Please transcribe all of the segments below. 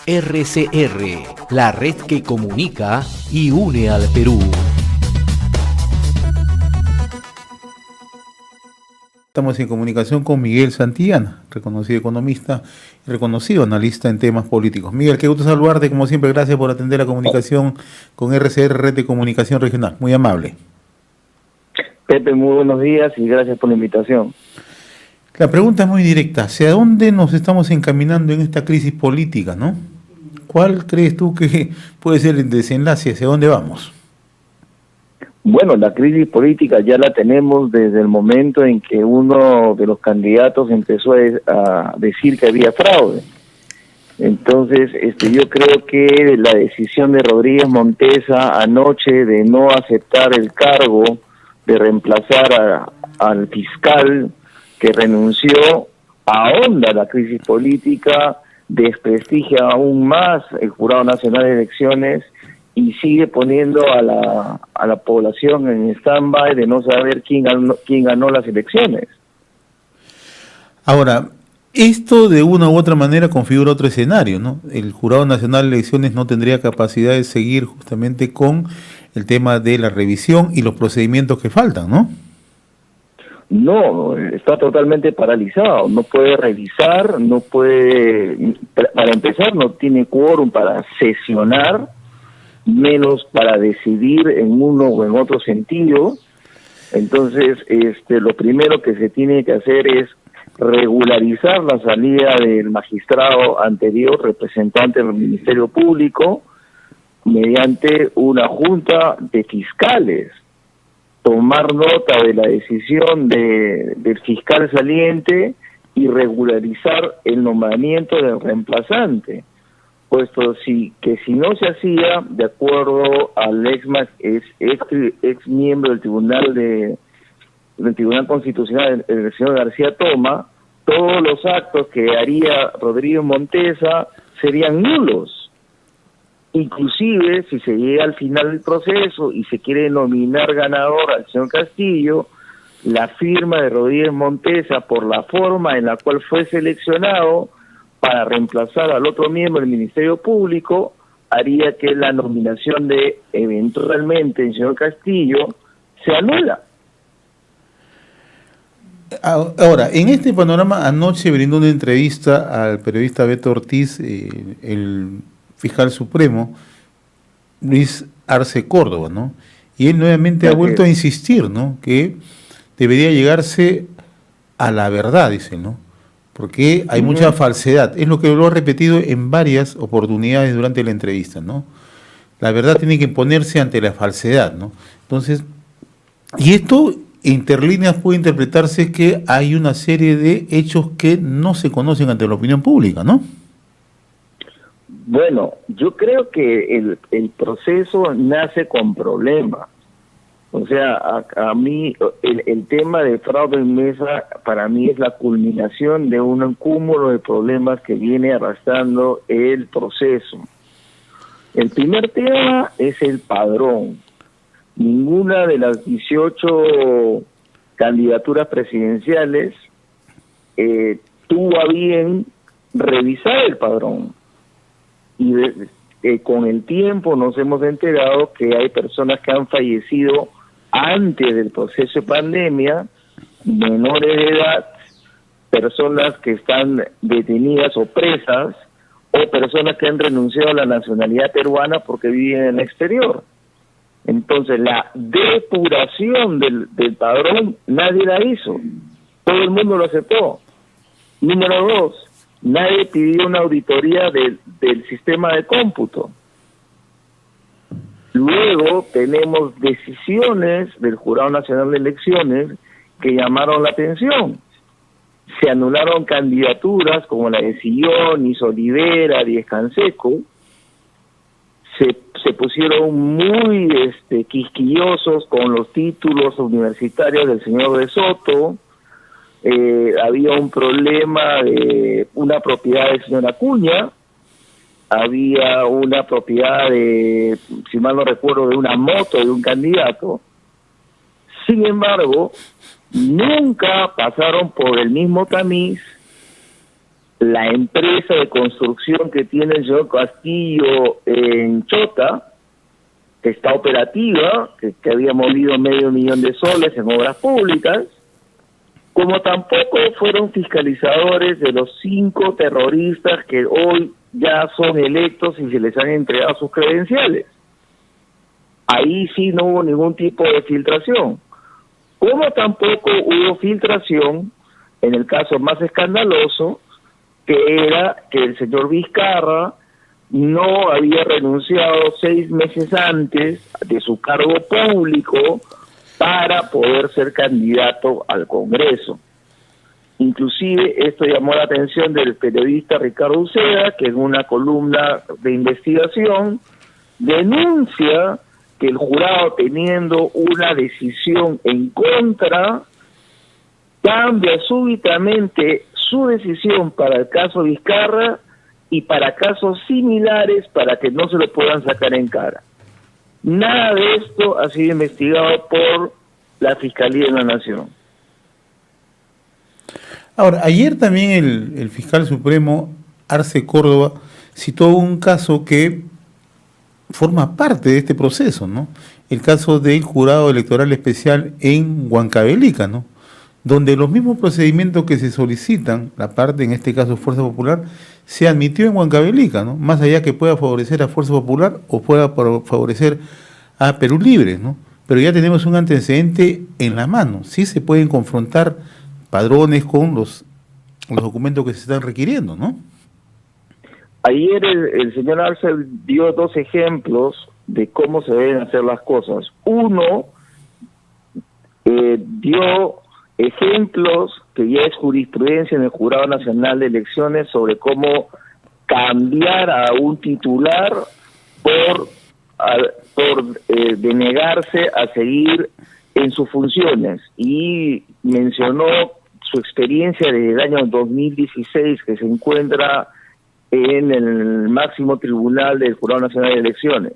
RCR, la red que comunica y une al Perú. Estamos en comunicación con Miguel Santillana, reconocido economista y reconocido analista en temas políticos. Miguel, qué gusto saludarte, como siempre, gracias por atender la comunicación con RCR, Red de Comunicación Regional. Muy amable. Pepe, muy buenos días y gracias por la invitación. La pregunta es muy directa. ¿Hacia dónde nos estamos encaminando en esta crisis política, no? ¿Cuál crees tú que puede ser el desenlace? ¿Hacia dónde vamos? Bueno, la crisis política ya la tenemos desde el momento en que uno de los candidatos empezó a decir que había fraude. Entonces, yo creo que la decisión de Rodríguez Montesa anoche de no aceptar el cargo, de reemplazar al fiscal que renunció, ahonda la crisis política, desprestigia aún más el Jurado Nacional de Elecciones y sigue poniendo a la población en stand-by de no saber quién ganó las elecciones. Ahora, esto de una u otra manera configura otro escenario, ¿no? El Jurado Nacional de Elecciones no tendría capacidad de seguir justamente con el tema de la revisión y los procedimientos que faltan, ¿no? No, está totalmente paralizado, no puede revisar, no puede, para empezar no tiene quórum para sesionar, menos para decidir en uno o en otro sentido. Entonces, lo primero que se tiene que hacer es regularizar la salida del magistrado anterior, representante del Ministerio Público, mediante una junta de fiscales, tomar nota de la decisión del fiscal saliente y regularizar el nombramiento del reemplazante, puesto que si no se hacía, de acuerdo al ex miembro del Tribunal Constitucional, el señor García Toma, todos los actos que haría Rodríguez Montesa serían nulos. Inclusive, si se llega al final del proceso y se quiere nominar ganador al señor Castillo, la firma de Rodríguez Montesa por la forma en la cual fue seleccionado para reemplazar al otro miembro del Ministerio Público haría que la nominación de eventualmente el señor Castillo se anula. Ahora, en este panorama, anoche brindó una entrevista al periodista Beto Ortiz, el fiscal supremo, Luis Arce Córdoba, ¿no? Y él nuevamente ha vuelto a insistir, ¿no?, que debería llegarse a la verdad, dice, ¿no?, porque hay mucha falsedad. Es lo que lo ha repetido en varias oportunidades durante la entrevista, ¿no? La verdad tiene que imponerse ante la falsedad, ¿no? Entonces, y esto entre líneas puede interpretarse que hay una serie de hechos que no se conocen ante la opinión pública, ¿no? Bueno, yo creo que el proceso nace con problemas. O sea, a mí el tema de fraude en mesa para mí es la culminación de un cúmulo de problemas que viene arrastrando el proceso. El primer tema es el padrón. Ninguna de las 18 candidaturas presidenciales tuvo a bien revisar el padrón. Y con el tiempo nos hemos enterado que hay personas que han fallecido antes del proceso de pandemia, menores de edad, personas que están detenidas o presas, o personas que han renunciado a la nacionalidad peruana porque viven en el exterior. Entonces, la depuración del padrón nadie la hizo, todo el mundo lo aceptó. Número 2, nadie pidió una auditoría del sistema de cómputo. Luego tenemos decisiones del Jurado Nacional de Elecciones que llamaron la atención. Se anularon candidaturas como la de Sillonis, Olivera, Díez Canseco. Se pusieron muy quisquillosos con los títulos universitarios del señor De Soto. Había un problema de una propiedad del señor Acuña, había una propiedad de, si mal no recuerdo, de una moto de un candidato. Sin embargo, nunca pasaron por el mismo tamiz la empresa de construcción que tiene el señor Castillo en Chota, que está operativa, que había movido $500,000 en obras públicas, como tampoco fueron fiscalizadores de los 5 terroristas que hoy ya son electos y se les han entregado sus credenciales. Ahí sí no hubo ningún tipo de filtración. Como tampoco hubo filtración en el caso más escandaloso, que era que el señor Vizcarra no había renunciado 6 meses antes de su cargo público para poder ser candidato al Congreso. Inclusive esto llamó la atención del periodista Ricardo Uceda, que en una columna de investigación denuncia que el jurado, teniendo una decisión en contra, cambia súbitamente su decisión para el caso Vizcarra y para casos similares para que no se lo puedan sacar en cara. Nada de esto ha sido investigado por la Fiscalía de la Nación. Ahora, ayer también el fiscal supremo Arce Córdoba citó un caso que forma parte de este proceso, ¿no? El caso del jurado electoral especial en Huancavelica, ¿no? Donde los mismos procedimientos que se solicitan, la parte, en este caso Fuerza Popular, se admitió en Huancavelica, ¿no? Más allá que pueda favorecer a Fuerza Popular o pueda favorecer a Perú Libre, ¿no? Pero ya tenemos un antecedente en la mano. Sí se pueden confrontar padrones con los documentos que se están requiriendo, ¿no? Ayer el señor Arce dio 2 ejemplos de cómo se deben hacer las cosas. Uno, dio ejemplos que ya es jurisprudencia en el Jurado Nacional de Elecciones sobre cómo cambiar a un titular por denegarse a seguir en sus funciones, y mencionó su experiencia desde el año 2016, que se encuentra en el máximo tribunal del Jurado Nacional de Elecciones.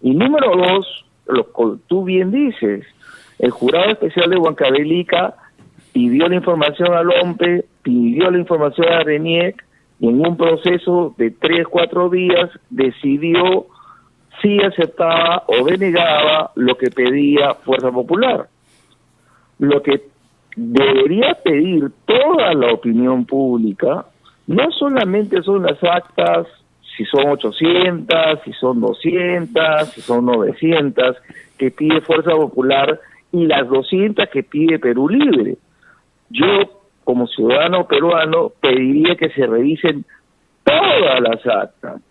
Y número 2, lo que tú bien dices, el Jurado Especial de Huancavelica pidió la información al OMPE, pidió la información a RENIEC, y en un proceso de 3-4 días decidió si aceptaba o denegaba lo que pedía Fuerza Popular. Lo que debería pedir toda la opinión pública no solamente son las actas, si son 800, si son 200, si son 900 que pide Fuerza Popular y las 200 que pide Perú Libre. Yo, como ciudadano peruano, pediría que se revisen todas las actas.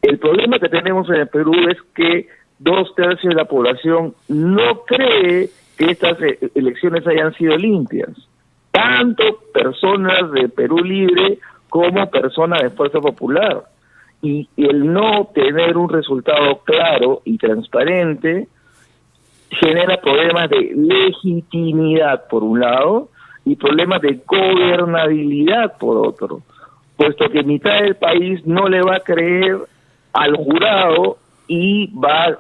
El problema que tenemos en el Perú es que 2/3 de la población no cree que estas elecciones hayan sido limpias. Tanto personas de Perú Libre como personas de Fuerza Popular. Y el no tener un resultado claro y transparente genera problemas de legitimidad por un lado y problemas de gobernabilidad por otro, puesto que mitad del país no le va a creer al jurado y va a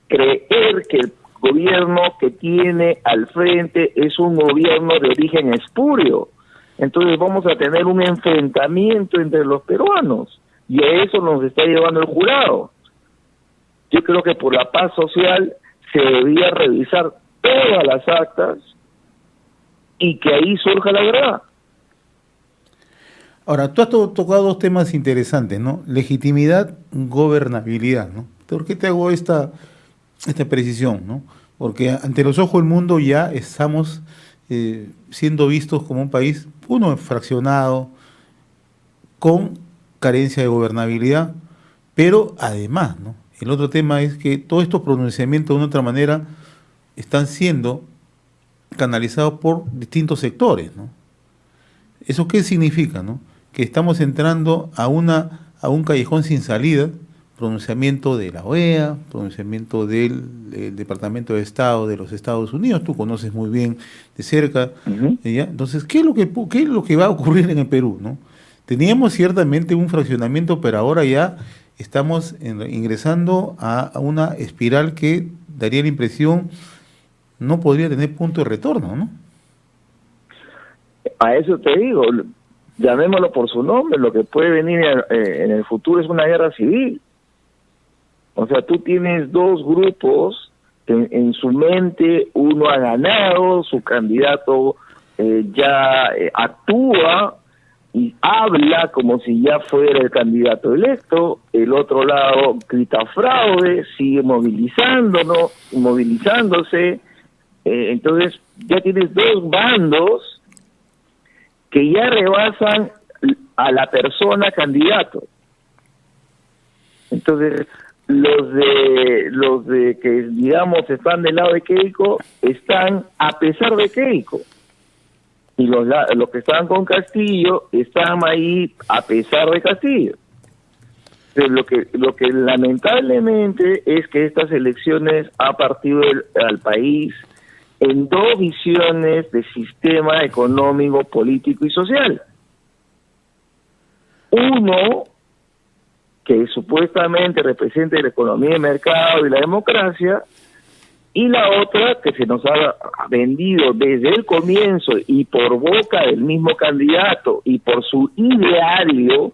creer que el gobierno que tiene al frente es un gobierno de origen espurio. Entonces vamos a tener un enfrentamiento entre los peruanos y a eso nos está llevando el jurado. Yo creo que por la paz social se debía revisar todas las actas y que ahí surja la verdad. Ahora, tú has tocado 2 temas interesantes, ¿no? Legitimidad, gobernabilidad, ¿no? ¿Por qué te hago esta precisión, ¿no? Porque ante los ojos del mundo ya estamos siendo vistos como un país, uno, fraccionado, con carencia de gobernabilidad, pero además, ¿no? El otro tema es que todos estos pronunciamientos, de una u otra manera, están siendo canalizados por distintos sectores, ¿no? ¿Eso qué significa, no? Que estamos entrando a un callejón sin salida, pronunciamiento de la OEA, pronunciamiento del Departamento de Estado de los Estados Unidos, tú conoces muy bien de cerca, ¿ya? Entonces, ¿qué es lo que va a ocurrir en el Perú, no? Teníamos ciertamente un fraccionamiento, pero ahora ya estamos ingresando a una espiral que daría la impresión no podría tener punto de retorno, ¿no? A eso te digo, llamémoslo por su nombre, lo que puede venir en el futuro es una guerra civil. O sea, tú tienes dos grupos que en su mente uno ha ganado, su candidato ya actúa y habla como si ya fuera el candidato electo, el otro lado grita fraude, sigue movilizándose, entonces ya tienes dos bandos que ya rebasan a la persona candidato. Entonces, los de que digamos están del lado de Keiko están a pesar de Keiko, y los que estaban con Castillo están ahí a pesar de Castillo. Entonces, lo que lamentablemente es que estas elecciones ha partido al país en dos visiones de sistema económico, político y social. Uno, que supuestamente representa la economía de mercado y la democracia, y la otra que se nos ha vendido desde el comienzo y por boca del mismo candidato y por su ideario,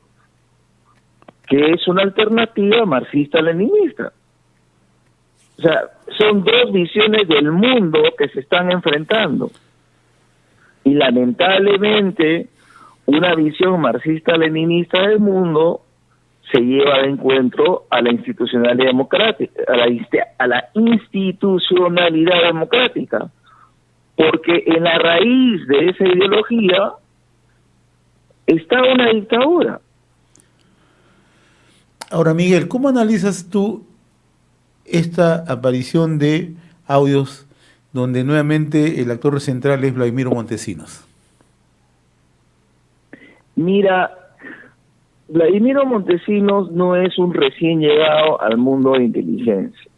que es una alternativa marxista-leninista. O sea, son dos visiones del mundo que se están enfrentando. Y lamentablemente, una visión marxista-leninista del mundo se lleva de encuentro a la institucionalidad democrática, a la institucionalidad democrática, porque en la raíz de esa ideología está una dictadura. Ahora, Miguel, ¿cómo analizas tú esta aparición de audios donde nuevamente el actor central es Vladimiro Montesinos? Mira, Vladimiro Montesinos no es un recién llegado al mundo de inteligencia.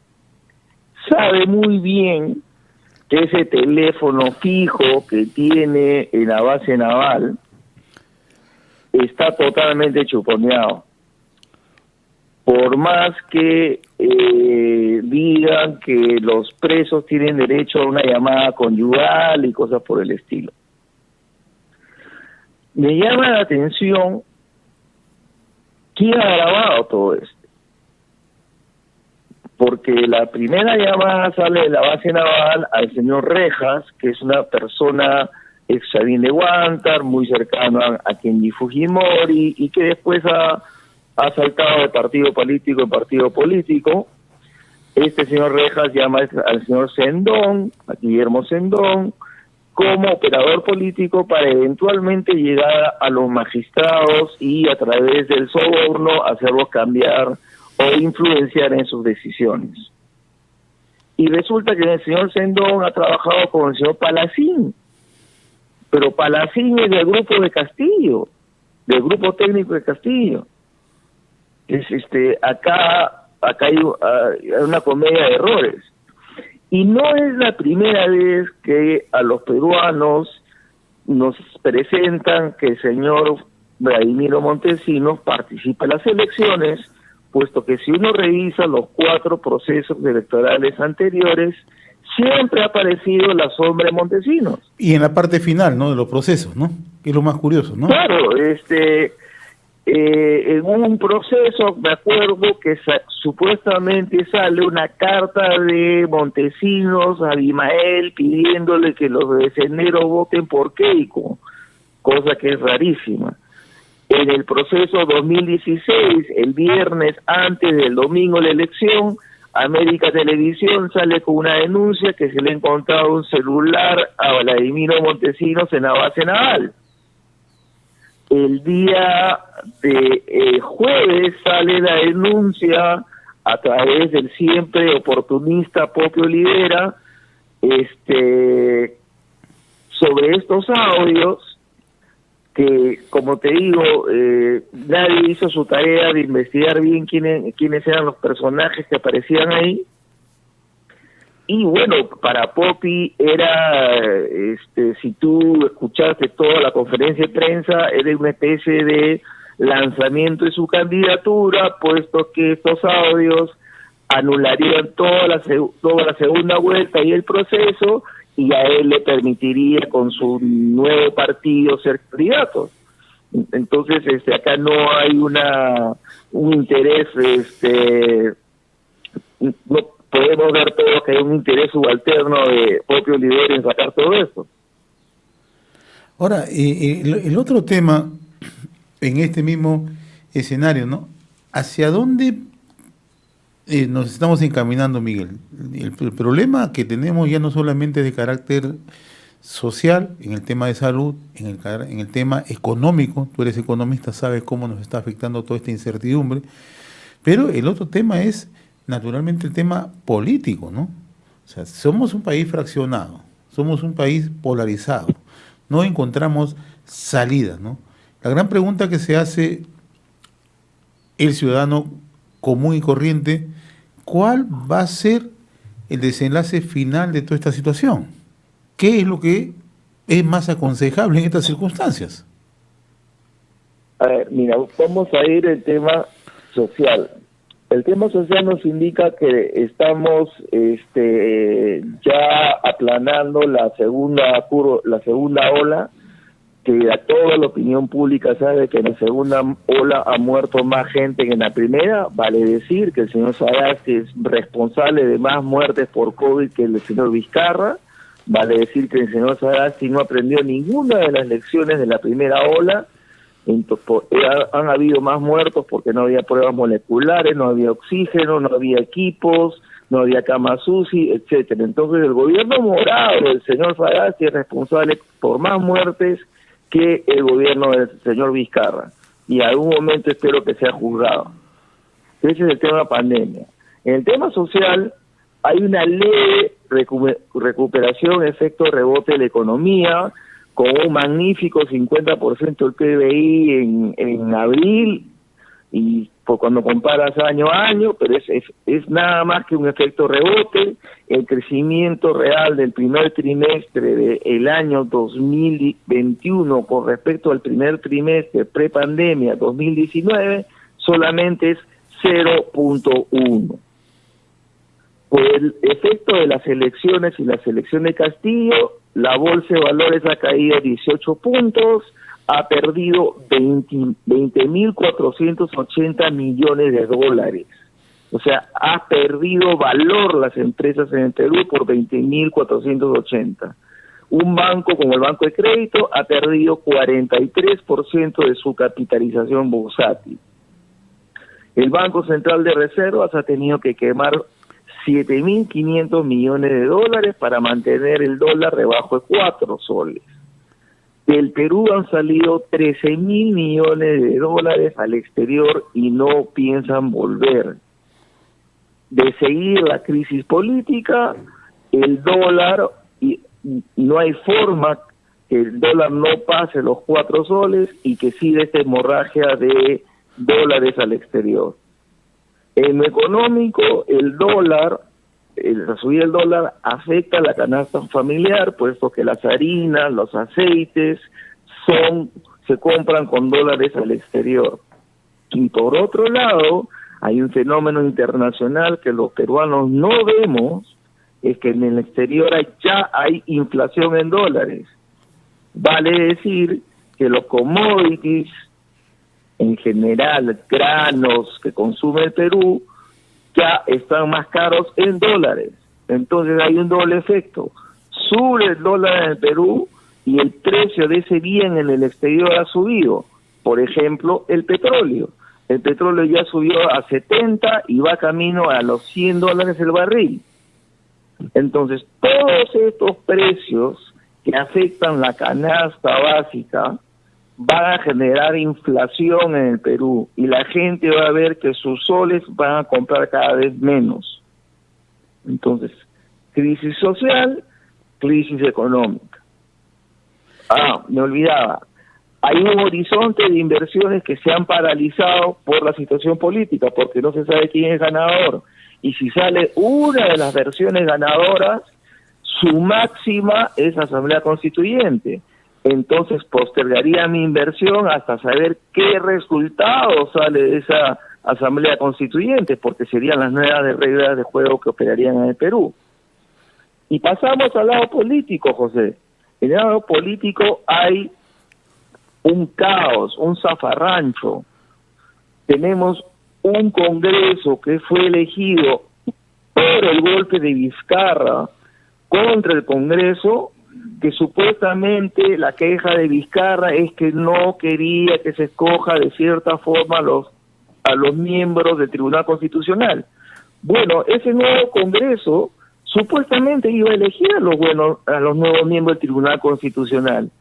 Sabe muy bien que ese teléfono fijo que tiene en la base naval está totalmente chuponeado. Por más que digan que los presos tienen derecho a una llamada conyugal y cosas por el estilo. Me llama la atención quién ha grabado todo esto. Porque la primera llamada sale de la base naval al señor Rejas, que es una persona ex Chavín de Huántar, muy cercano a Kenji Fujimori, y que después ha saltado de partido político en partido político. Este señor Rejas llama al señor Sendón, a Guillermo Sendón, como operador político para eventualmente llegar a los magistrados y a través del soborno hacerlos cambiar o influenciar en sus decisiones. Y resulta que el señor Sendón ha trabajado con el señor Palacín, pero Palacín es del grupo de Castillo, del grupo técnico de Castillo. Acá hay una comedia de errores. Y no es la primera vez que a los peruanos nos presentan que el señor Vladimiro Montesinos participa en las elecciones, puesto que si uno revisa los 4 procesos electorales anteriores, siempre ha aparecido la sombra de Montesinos. Y en la parte final, ¿no?, de los procesos, ¿no?, que es lo más curioso, ¿no? Claro, en un proceso, me acuerdo que supuestamente sale una carta de Montesinos a Abimael pidiéndole que los de Sendero voten por Keiko, cosa que es rarísima. En el proceso 2016, el viernes antes del domingo de la elección, América Televisión sale con una denuncia que se le ha encontrado un celular a Vladimiro Montesinos en la base naval. El día de jueves sale la denuncia a través del siempre oportunista Popio Olivera sobre estos audios que, como te digo, nadie hizo su tarea de investigar bien quiénes eran los personajes que aparecían ahí. Y bueno, para Popi era, si tú escuchaste toda la conferencia de prensa, era una especie de lanzamiento de su candidatura, puesto que estos audios anularían toda la segunda vuelta y el proceso, y a él le permitiría con su nuevo partido ser candidato. Entonces, acá no hay un interés, no podemos ver todo que hay un interés subalterno de propios líderes en sacar todo esto. Ahora, el otro tema en este mismo escenario, ¿no? ¿Hacia dónde nos estamos encaminando, Miguel? El problema que tenemos ya no solamente es de carácter social, en el tema de salud, en el tema económico, tú eres economista, sabes cómo nos está afectando toda esta incertidumbre, pero el otro tema es, naturalmente, el tema político, ¿no? O sea, somos un país fraccionado, somos un país polarizado, no encontramos salida, ¿no? La gran pregunta que se hace el ciudadano común y corriente, ¿cuál va a ser el desenlace final de toda esta situación? ¿Qué es lo que es más aconsejable en estas circunstancias? A ver, mira, vamos a ir al tema social. El tema social nos indica que estamos ya aplanando la segunda ola, que a toda la opinión pública sabe que en la segunda ola ha muerto más gente que en la primera. Vale decir que el señor Sagasti es responsable de más muertes por COVID que el señor Vizcarra. Vale decir que el señor Sagasti no aprendió ninguna de las lecciones de la primera ola. Han habido más muertos porque no había pruebas moleculares, no había oxígeno, no había equipos, no había camas UCI, etcétera. Entonces el gobierno morado del señor Sagasti es responsable por más muertes que el gobierno del señor Vizcarra, y en algún momento espero que sea juzgado. Ese es el tema pandemia. En el tema social hay una ley de recuperación, efecto rebote de la economía, con un magnífico 50% del PBI en abril, y cuando comparas año a año, pero es nada más que un efecto rebote. El crecimiento real del primer trimestre del año 2021 con respecto al primer trimestre prepandemia 2019 solamente es 0.1. Por el efecto de las elecciones y la selección de Castillo, la bolsa de valores ha caído 18 puntos, ha perdido 20.480 millones de dólares. O sea, ha perdido valor las empresas en el Perú por 20.480. Un banco como el Banco de Crédito ha perdido 43% de su capitalización bursátil. El Banco Central de Reservas ha tenido que quemar 7.500 millones de dólares para mantener el dólar debajo de 4 soles. Del Perú han salido 13.000 millones de dólares al exterior y no piensan volver. De seguir la crisis política, el dólar, y no hay forma que el dólar no pase los 4 soles y que siga esta hemorragia de dólares al exterior. En lo económico, la subida del dólar afecta a la canasta familiar, puesto que las harinas, los aceites se compran con dólares al exterior. Y por otro lado, hay un fenómeno internacional que los peruanos no vemos, es que en el exterior ya hay inflación en dólares. Vale decir que los commodities, en general, granos que consume el Perú, ya están más caros en dólares. Entonces hay un doble efecto. Sube el dólar en el Perú y el precio de ese bien en el exterior ha subido. Por ejemplo, el petróleo. El petróleo ya subió a 70 y va camino a los $100 el barril. Entonces, todos estos precios que afectan la canasta básica van a generar inflación en el Perú y la gente va a ver que sus soles van a comprar cada vez menos. Entonces, crisis social, crisis económica. Me olvidaba. Hay un horizonte de inversiones que se han paralizado por la situación política, porque no se sabe quién es ganador. Y si sale una de las versiones ganadoras, su máxima es Asamblea Constituyente. Entonces postergaría mi inversión hasta saber qué resultado sale de esa Asamblea Constituyente, porque serían las nuevas reglas de juego que operarían en el Perú. Y pasamos al lado político, José. En el lado político hay un caos, un zafarrancho. Tenemos un Congreso que fue elegido por el golpe de Vizcarra contra el Congreso, que supuestamente la queja de Vizcarra es que no quería que se escoja de cierta forma a los miembros del Tribunal Constitucional. Bueno, ese nuevo Congreso supuestamente iba a elegir a los nuevos miembros del Tribunal Constitucional.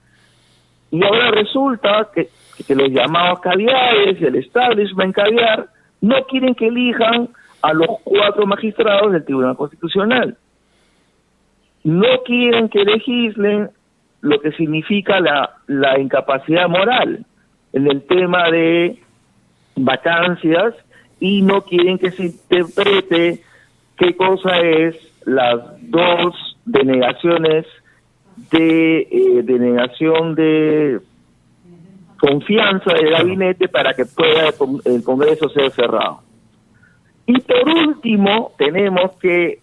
Y ahora resulta que los llamados caviares, el establishment caviar, no quieren que elijan a los 4 magistrados del Tribunal Constitucional. No quieren que legislen lo que significa la incapacidad moral en el tema de vacancias, y no quieren que se interprete qué cosa es las 2 denegaciones de denegación de confianza del gabinete para que pueda el Congreso ser cerrado. Y por último, tenemos que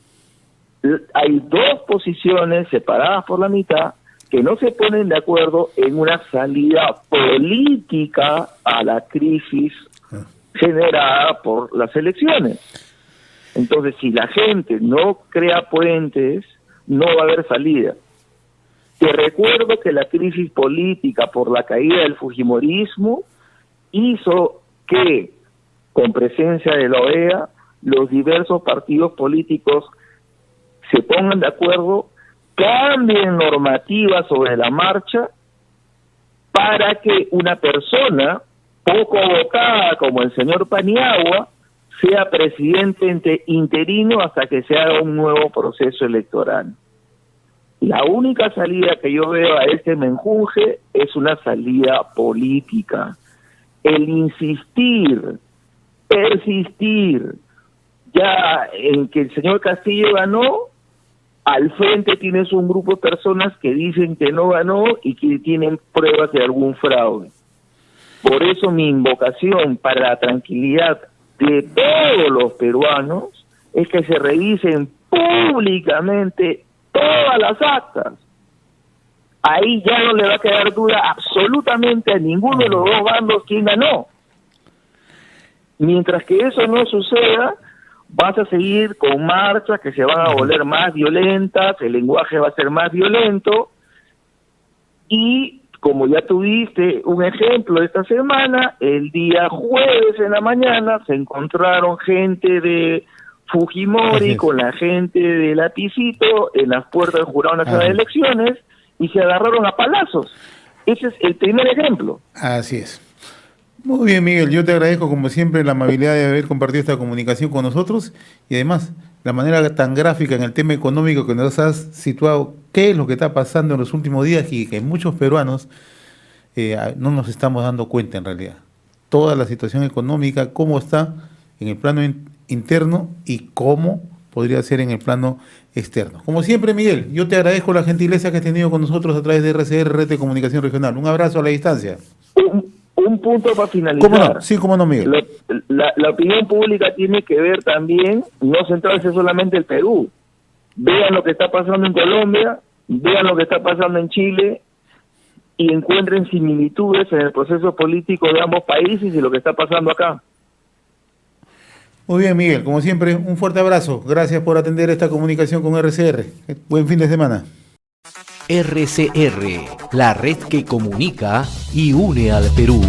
hay 2 posiciones separadas por la mitad que no se ponen de acuerdo en una salida política a la crisis generada por las elecciones. Entonces, si la gente no crea puentes, no va a haber salida. Te recuerdo que la crisis política por la caída del fujimorismo hizo que, con presencia de la OEA, los diversos partidos políticos se pongan de acuerdo, cambien normativas sobre la marcha para que una persona poco votada como el señor Paniagua sea presidente interino hasta que se haga un nuevo proceso electoral. La única salida que yo veo a este menjunje es una salida política. El insistir, persistir ya en que el señor Castillo ganó, al frente tienes un grupo de personas que dicen que no ganó y que tienen pruebas de algún fraude. Por eso mi invocación para la tranquilidad de todos los peruanos es que se revisen públicamente todas las actas. Ahí ya no le va a quedar duda absolutamente a ninguno de los 2 bandos quién ganó. Mientras que eso no suceda, vas a seguir con marchas que se van a volver más violentas, el lenguaje va a ser más violento, y como ya tuviste un ejemplo esta semana, el día jueves en la mañana se encontraron gente de Fujimori con la gente de Lapicito en las puertas del Jurado Nacional de Elecciones y se agarraron a palazos. Ese es el primer ejemplo. Así es. Muy bien, Miguel, yo te agradezco como siempre la amabilidad de haber compartido esta comunicación con nosotros y además la manera tan gráfica en el tema económico que nos has situado, qué es lo que está pasando en los últimos días y que muchos peruanos no nos estamos dando cuenta en realidad. Toda la situación económica, cómo está en el plano interno y cómo podría ser en el plano externo. Como siempre, Miguel, yo te agradezco la gentileza que has tenido con nosotros a través de RCR, Red de Comunicación Regional. Un abrazo a la distancia. Un punto para finalizar. ¿Cómo no? Sí, cómo no, Miguel. La opinión pública tiene que ver también, no centrarse solamente en el Perú. Vean lo que está pasando en Colombia, vean lo que está pasando en Chile y encuentren similitudes en el proceso político de ambos países y lo que está pasando acá. Muy bien, Miguel, como siempre, un fuerte abrazo. Gracias por atender esta comunicación con RCR. Buen fin de semana. RCR, la red que comunica y une al Perú.